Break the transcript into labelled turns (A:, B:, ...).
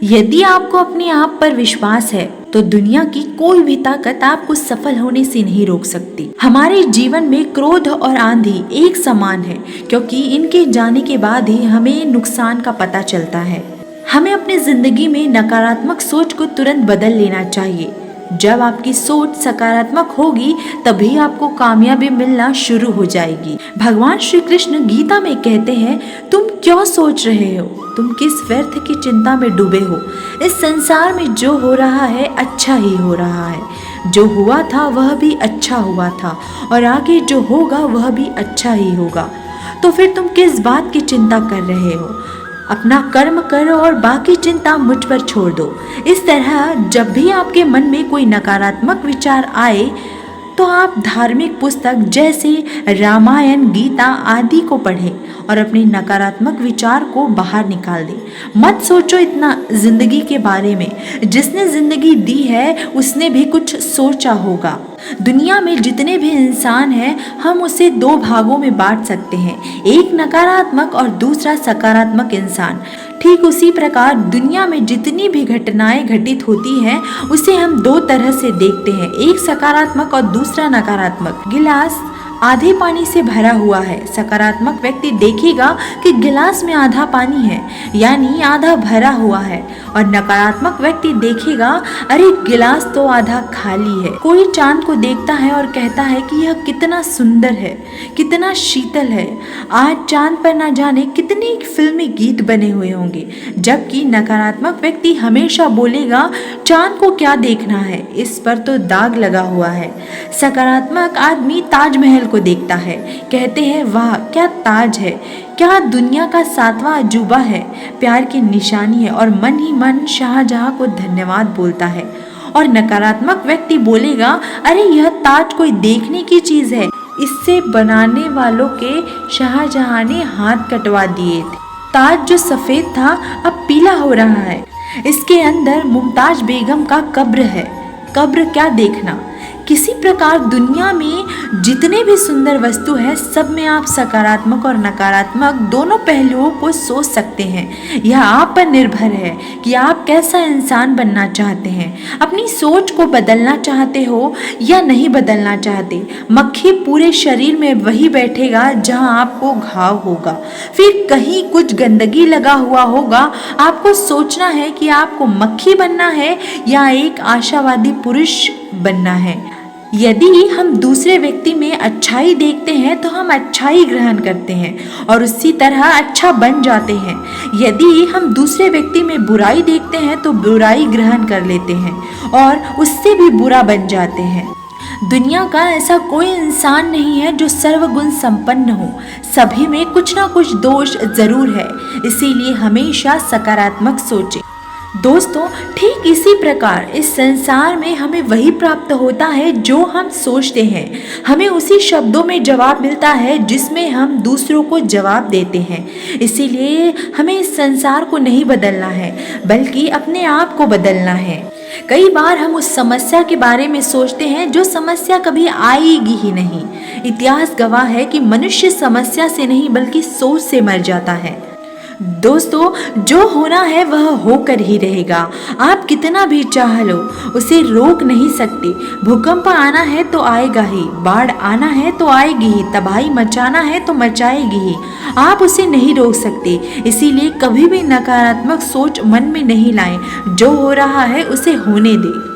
A: यदि आपको अपने आप पर विश्वास है तो दुनिया की कोई भी ताकत आपको सफल होने से नहीं रोक सकती। हमारे जीवन में क्रोध और आंधी एक समान है, क्योंकि इनके जाने के बाद ही हमें नुकसान का पता चलता है। हमें अपनी जिंदगी में नकारात्मक सोच को तुरंत बदल लेना चाहिए। जब आपकी सोच सकारात्मक होगी तभी आपको कामयाबी मिलना शुरू हो जाएगी। भगवान श्री कृष्ण गीता में कहते हैं, तुम क्यों सोच रहे हो, तुम किस व्यर्थ की चिंता में डूबे हो। इस संसार में जो हो रहा है अच्छा ही हो रहा है। जो हुआ था वह भी अच्छा हुआ था और आगे जो होगा वह भी अच्छा ही होगा। तो फिर तुम किस बात की चिंता कर रहे हो। अपना कर्म करो और बाकी चिंता मुझ पर छोड़ दो। इस तरह जब भी आपके मन में कोई नकारात्मक विचार आए तो आप धार्मिक पुस्तक जैसे रामायण, गीता आदि को पढ़ें और अपने नकारात्मक विचार को बाहर निकाल दें। मत सोचो इतना जिंदगी के बारे में। जिसने जिंदगी दी है उसने भी कुछ सोचा होगा। दुनिया में जितने भी इंसान हैं हम उसे दो भागों में बांट सकते हैं, एक नकारात्मक और दूसरा सकारात्मक इंसान। ठीक उसी प्रकार दुनिया में जितनी भी घटनाएं घटित होती हैं उसे हम दो तरह से देखते हैं, एक सकारात्मक और दूसरा नकारात्मक। गिलास आधे पानी से भरा हुआ है। सकारात्मक व्यक्ति देखेगा कि गिलास में आधा पानी है, यानी आधा भरा हुआ है, और नकारात्मक व्यक्ति देखेगा अरे गिलास तो आधा खाली है। कोई चांद को देखता है और कहता है कि यह कितना सुंदर है, कितना शीतल है। आज चांद पर ना जाने कितने फिल्मी गीत बने हुए होंगे, जबकि नकारात्मक व्यक्ति हमेशा बोलेगा चांद को क्या देखना है, इस पर तो दाग लगा हुआ है। सकारात्मक आदमी ताजमहल को देखता है, कहते हैं वाह क्या ताज है, क्या दुनिया का 7वां अजूबा है, प्यार की निशानी है, और मन ही मन शाहजहां को धन्यवाद बोलता है। और नकारात्मक व्यक्ति बोलेगा अरे यह ताज कोई देखने की चीज है, इससे बनाने वालों के शाहजहां ने हाथ कटवा दिए थे। ताज जो सफेद था अब पीला हो रहा है। इसके अंदर मुमताज बेगम का कब्र है। कब्र क्या देखना। किसी प्रकार दुनिया में जितने भी सुंदर वस्तु है सब में आप सकारात्मक और नकारात्मक दोनों पहलुओं को सोच सकते हैं। यह आप पर निर्भर है कि आप कैसा इंसान बनना चाहते हैं, अपनी सोच को बदलना चाहते हो या नहीं बदलना चाहते। मक्खी पूरे शरीर में वही बैठेगा जहां आपको घाव होगा, फिर कहीं कुछ गंदगी लगा हुआ होगा। आपको सोचना है कि आपको मक्खी बनना है या एक आशावादी पुरुष बनना है। यदि हम दूसरे व्यक्ति में अच्छाई देखते हैं तो हम अच्छाई ग्रहण करते हैं और उसी तरह अच्छा बन जाते हैं। यदि हम दूसरे व्यक्ति में बुराई देखते हैं तो बुराई ग्रहण कर लेते हैं और उससे भी बुरा बन जाते हैं। दुनिया का ऐसा कोई इंसान नहीं है जो सर्वगुण संपन्न हो, सभी में कुछ ना कुछ दोष जरूर है। इसीलिए हमेशा सकारात्मक सोचें। दोस्तों, ठीक इसी प्रकार इस संसार में हमें वही प्राप्त होता है जो हम सोचते हैं। हमें उसी शब्दों में जवाब मिलता है जिसमें हम दूसरों को जवाब देते हैं। इसीलिए हमें इस संसार को नहीं बदलना है बल्कि अपने आप को बदलना है। कई बार हम उस समस्या के बारे में सोचते हैं जो समस्या कभी आएगी ही नहीं। इतिहास गवाह है कि मनुष्य समस्या से नहीं बल्कि सोच से मर जाता है। दोस्तों, जो होना है वह होकर ही रहेगा। आप कितना भी चाह लो उसे रोक नहीं सकते। भूकंप आना है तो आएगा ही, बाढ़ आना है तो आएगी ही, तबाही मचाना है तो मचाएगी ही। आप उसे नहीं रोक सकते। इसीलिए कभी भी नकारात्मक सोच मन में नहीं लाएं। जो हो रहा है उसे होने दें।